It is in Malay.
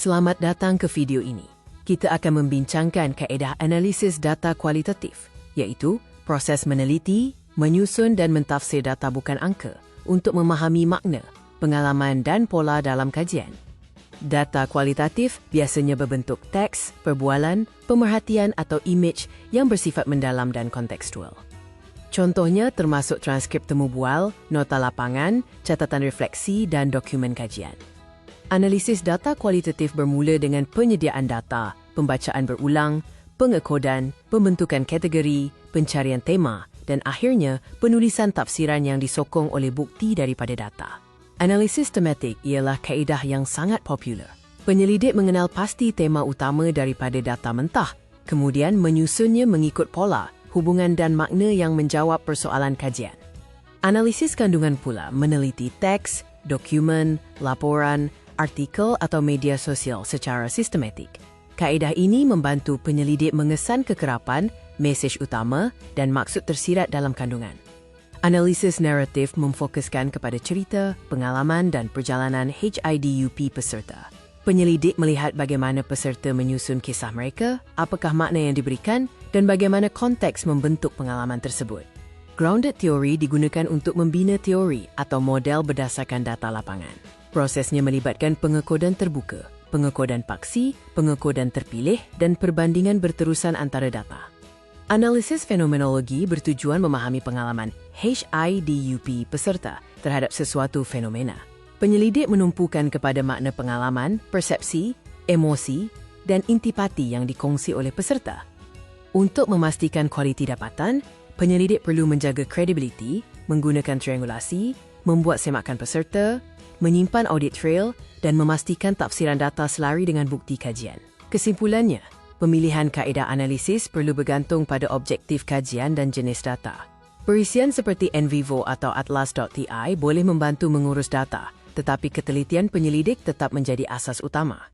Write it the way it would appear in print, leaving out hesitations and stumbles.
Selamat datang ke video ini. Kita akan membincangkan kaedah analisis data kualitatif, iaitu proses meneliti, menyusun dan mentafsir data bukan angka untuk memahami makna, pengalaman dan pola dalam kajian. Data kualitatif biasanya berbentuk teks, perbualan, pemerhatian atau imej yang bersifat mendalam dan kontekstual. Contohnya termasuk transkrip temu bual, nota lapangan, catatan refleksi dan dokumen kajian. Analisis data kualitatif bermula dengan penyediaan data, pembacaan berulang, pengekodan, pembentukan kategori, pencarian tema dan akhirnya penulisan tafsiran yang disokong oleh bukti daripada data. Analisis tematik ialah kaedah yang sangat popular. Penyelidik mengenal pasti tema utama daripada data mentah, kemudian menyusunnya mengikut pola, hubungan dan makna yang menjawab persoalan kajian. Analisis kandungan pula meneliti teks, dokumen, laporan, artikel atau media sosial secara sistematik. Kaedah ini membantu penyelidik mengesan kekerapan, mesej utama dan maksud tersirat dalam kandungan. Analisis naratif memfokuskan kepada cerita, pengalaman dan perjalanan HIDUP peserta. Penyelidik melihat bagaimana peserta menyusun kisah mereka, apakah makna yang diberikan dan bagaimana konteks membentuk pengalaman tersebut. Grounded theory digunakan untuk membina teori atau model berdasarkan data lapangan. Prosesnya melibatkan pengekodan terbuka, pengekodan paksi, pengekodan terpilih dan perbandingan berterusan antara data. Analisis fenomenologi bertujuan memahami pengalaman HIDUP peserta terhadap sesuatu fenomena. Penyelidik menumpukan kepada makna pengalaman, persepsi, emosi dan intipati yang dikongsi oleh peserta. Untuk memastikan kualiti dapatan, penyelidik perlu menjaga kredibiliti, menggunakan triangulasi, membuat semakan peserta, menyimpan audit trail dan memastikan tafsiran data selari dengan bukti kajian. Kesimpulannya, pemilihan kaedah analisis perlu bergantung pada objektif kajian dan jenis data. Perisian seperti NVivo atau Atlas.ti boleh membantu mengurus data, tetapi ketelitian penyelidik tetap menjadi asas utama.